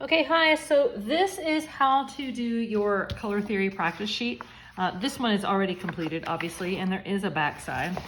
Okay, hi, so this is how to do your color theory practice sheet. This one is already completed, obviously, and there is a backside.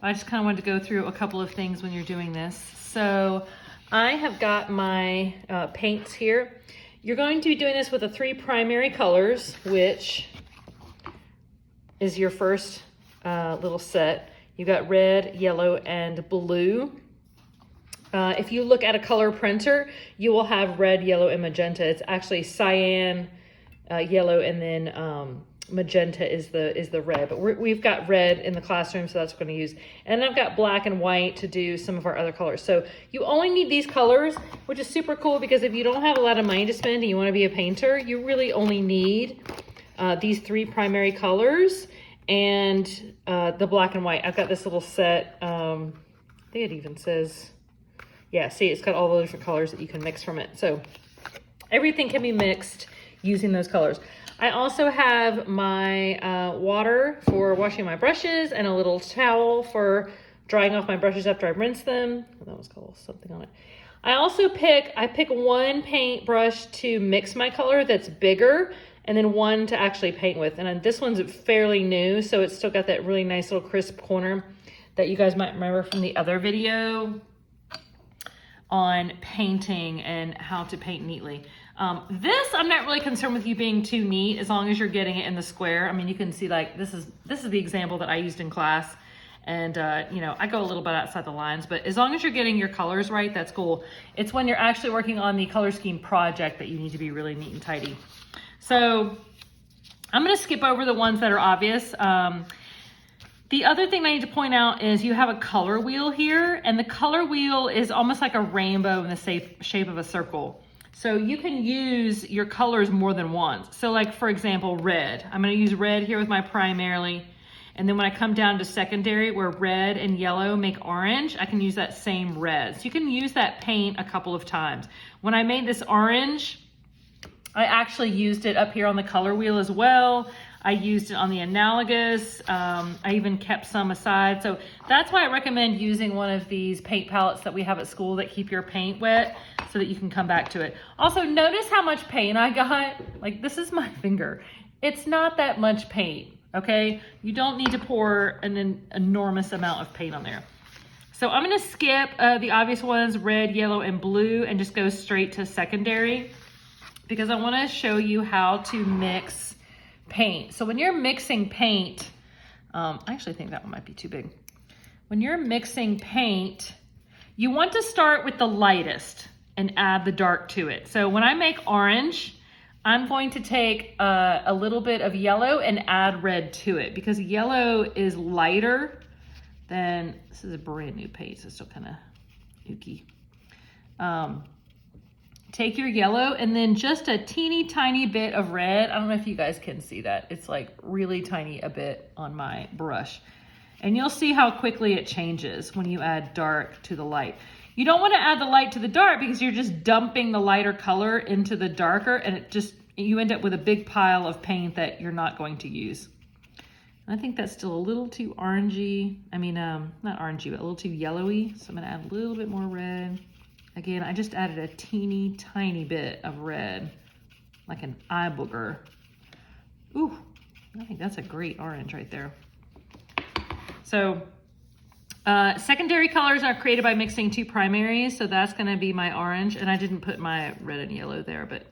I just kind of wanted to go through a couple of things when you're doing this. So I have got my paints here. You're going to be doing this with the 3 primary colors, which is your first little set. You got red, yellow, and blue. If you look at a color printer, you will have red, yellow, and magenta. It's actually cyan, yellow, and then magenta is the red. But we've got red in the classroom, so that's what we're going to use. And I've got black and white to do some of our other colors. So you only need these colors, which is super cool because if you don't have a lot of money to spend and you want to be a painter, you really only need these 3 primary colors and the black and white. I've got this little set. I think it even says... Yeah, see, it's got all the different colors that you can mix from it. So everything can be mixed using those colors. I also have my water for washing my brushes and a little towel for drying off my brushes after I rinse them. Oh, that was called something on it. I also pick one paint brush to mix my color that's bigger and then one to actually paint with. And this one's fairly new, so it's still got that really nice little crisp corner that you guys might remember from the other video on painting and how to paint neatly. This, I'm not really concerned with you being too neat as long as you're getting it in the square. I mean, you can see like, this is the example that I used in class. And you know, I go a little bit outside the lines, but as long as you're getting your colors right, that's cool. It's when you're actually working on the color scheme project that you need to be really neat and tidy. So I'm gonna skip over the ones that are obvious. The other thing I need to point out is you have a color wheel here, and the color wheel is almost like a rainbow in the shape of a circle. So you can use your colors more than once. So like, for example, red. I'm gonna use red here with my primarily, and then when I come down to secondary where red and yellow make orange, I can use that same red. So you can use that paint a couple of times. When I made this orange, I actually used it up here on the color wheel as well. I used it on the analogous. I even kept some aside. So that's why I recommend using one of these paint palettes that we have at school that keep your paint wet so that you can come back to it. Also, notice how much paint I got. Like, this is my finger. It's not that much paint, okay? You don't need to pour an enormous amount of paint on there. So I'm gonna skip the obvious ones, red, yellow, and blue, and just go straight to secondary because I wanna show you how to mix paint. So when you're mixing paint, I actually think that one might be too big. When you're mixing paint, you want to start with the lightest and add the dark to it. So when I make orange, I'm going to take a little bit of yellow and add red to it because yellow is lighter than, this is a brand new paint, so it's still kind of ooky. Take your yellow and then just a teeny tiny bit of red. I don't know if you guys can see that. It's like really tiny a bit on my brush. And you'll see how quickly it changes when you add dark to the light. You don't want to add the light to the dark because you're just dumping the lighter color into the darker and you end up with a big pile of paint that you're not going to use. I think that's still a little too orangey. I mean, not orangey, but a little too yellowy. So I'm gonna add a little bit more red. Again, I just added a teeny tiny bit of red, like an eye booger. Ooh, I think that's a great orange right there. So secondary colors are created by mixing 2 primaries. So that's gonna be my orange. And I didn't put my red and yellow there, but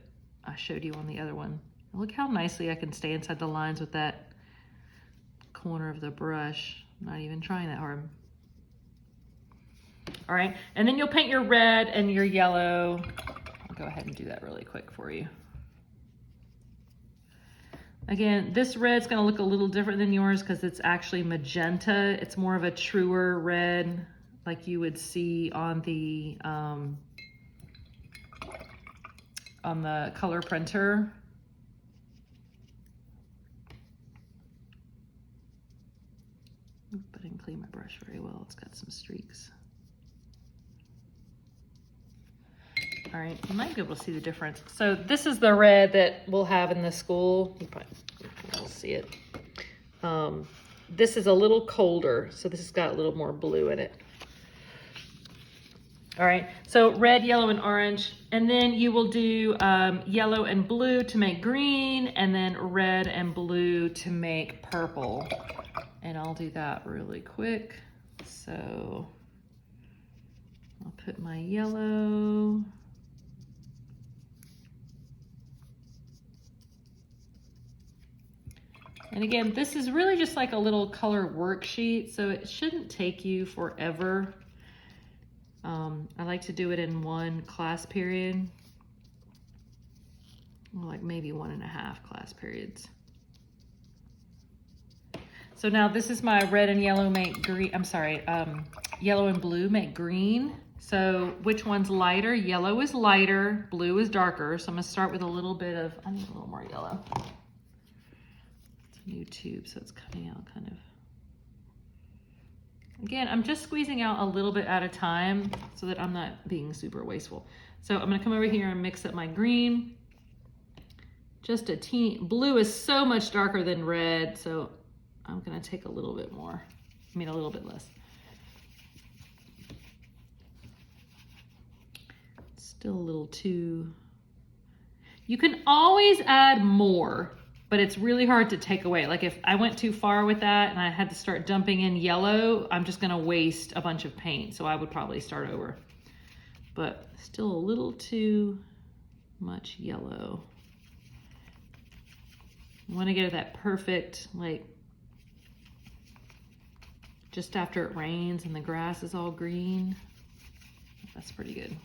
I showed you on the other one. Look how nicely I can stay inside the lines with that corner of the brush. I'm not even trying that hard. All right, and then you'll paint your red and your yellow. I'll go ahead and do that really quick for you. Again, this red's gonna look a little different than yours because it's actually magenta. It's more of a truer red like you would see on the color printer. Oop, I didn't clean my brush very well. It's got some streaks. All right, you might be able to see the difference. So this is the red that we'll have in the school. You probably won't see it. This is a little colder, so this has got a little more blue in it. All right, so red, yellow, and orange, and then you will do yellow and blue to make green, and then red and blue to make purple. And I'll do that really quick. So I'll put my yellow. And again, this is really just like a little color worksheet, so it shouldn't take you forever. I like to do it in one class period, like maybe 1.5 class periods. So now this is my red and yellow make green, I'm sorry, yellow and blue make green. So which one's lighter? Yellow is lighter, blue is darker. So I'm gonna start with a little bit of, I need a little more yellow. It's a new tube, so it's coming out kind of. Again, I'm just squeezing out a little bit at a time so that I'm not being super wasteful. So I'm gonna come over here and mix up my green. Just a teeny, blue is so much darker than red, so I'm gonna take a little bit more, I mean a little bit less. Still a little too, you can always add more, but it's really hard to take away. Like if I went too far with that and I had to start dumping in yellow, I'm just gonna waste a bunch of paint. So I would probably start over, but still a little too much yellow. You wanna get that perfect, like just after it rains and the grass is all green. That's pretty good.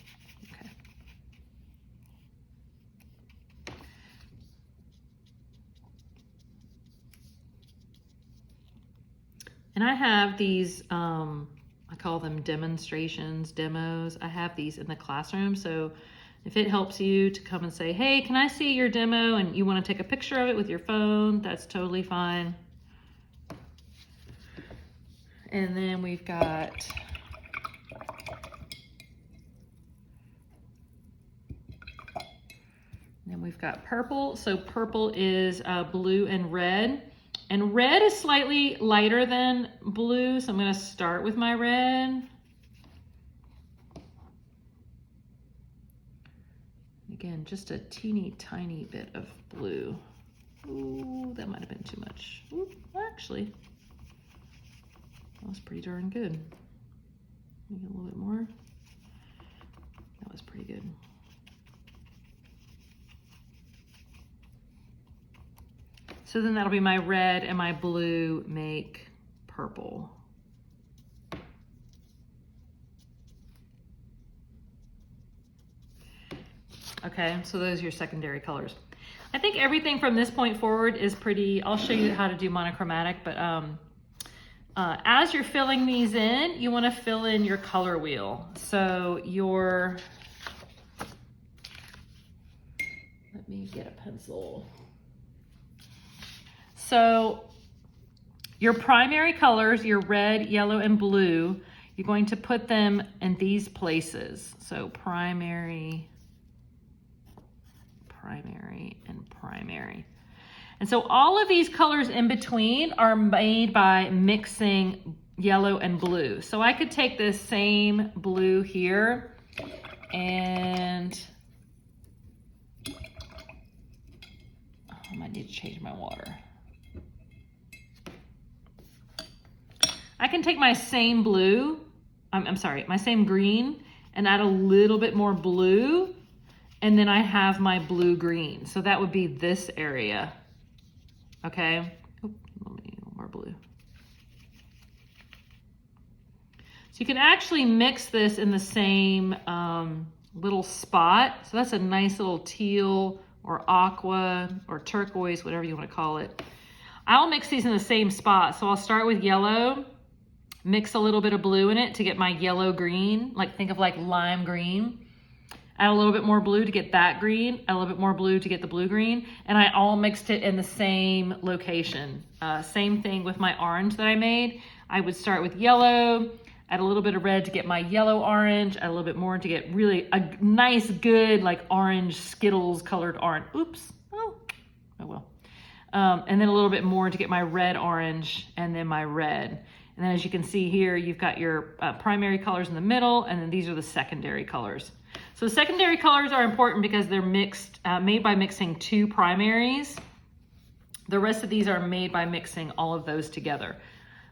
Okay. And I have these, I call them demonstrations, demos. I have these in the classroom. So if it helps you to come and say, hey, can I see your demo? And you want to take a picture of it with your phone, that's totally fine. And then we've got purple. So purple is blue and red. And red is slightly lighter than blue, so I'm going to start with my red. Again, just a teeny tiny bit of blue. Ooh, that might have been too much. Ooh, actually, that was pretty darn good. Maybe a little bit more. That was pretty good. So then that'll be my red and my blue make purple. Okay, so those are your secondary colors. I think everything from this point forward is pretty, I'll show you how to do monochromatic, but as you're filling these in, you wanna fill in your color wheel. So let me get a pencil. So your primary colors, your red, yellow, and blue, you're going to put them in these places. So primary, and primary. And so all of these colors in between are made by mixing yellow and blue. So I could take this same blue here and I might need to change my water. I can take my same blue, my same green, and add a little bit more blue, and then I have my blue-green. So that would be this area, okay? Oh, let me more blue. So you can actually mix this in the same little spot. So that's a nice little teal or aqua or turquoise, whatever you want to call it. I'll mix these in the same spot. So I'll start with yellow, mix a little bit of blue in it to get my yellow green, like think of like lime green. Add a little bit more blue to get that green, add a little bit more blue to get the blue green, and I all mixed it in the same location. Same thing with my orange that I made. I would start with yellow, add a little bit of red to get my yellow orange, add a little bit more to get really a nice, good, like orange Skittles colored orange. Oops, oh well. And then a little bit more to get my red orange and then my red. And then as you can see here, you've got your primary colors in the middle, and then these are the secondary colors. So secondary colors are important because they're mixed, made by mixing 2 primaries. The rest of these are made by mixing all of those together.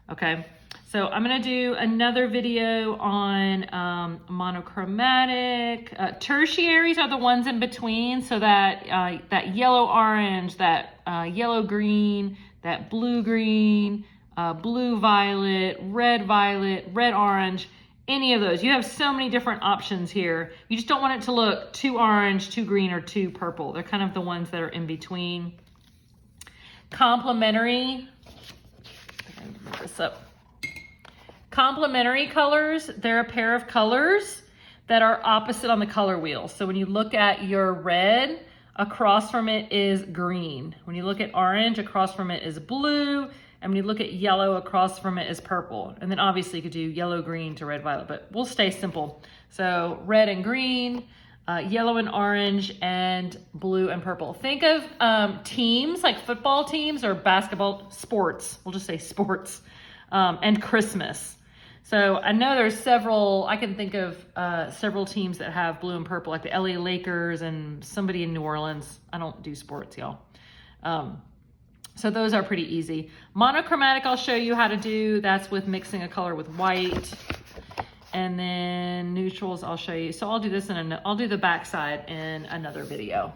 Okay, so I'm gonna do another video on monochromatic. Tertiaries are the ones in between, so that that yellow-orange, that yellow-green, that blue-green, blue-violet, red-orange, any of those. You have so many different options here. You just don't want it to look too orange, too green, or too purple. They're kind of the ones that are in between. Complementary. Move this up. Complementary colors, they're a pair of colors that are opposite on the color wheel. So when you look at your red, across from it is green. When you look at orange, across from it is blue. And when you look at yellow, across from it is purple. And then obviously you could do yellow, green to red, violet, but we'll stay simple. So red and green, yellow and orange, and blue and purple. Think of teams, like football teams or basketball, sports. We'll just say sports, and Christmas. So I know there's several, I can think of several teams that have blue and purple, like the LA Lakers and somebody in New Orleans. I don't do sports, y'all. So those are pretty easy. Monochromatic, I'll show you how to do. That's with mixing a color with white. And then neutrals, I'll show you. So I'll do this I'll do the backside in another video.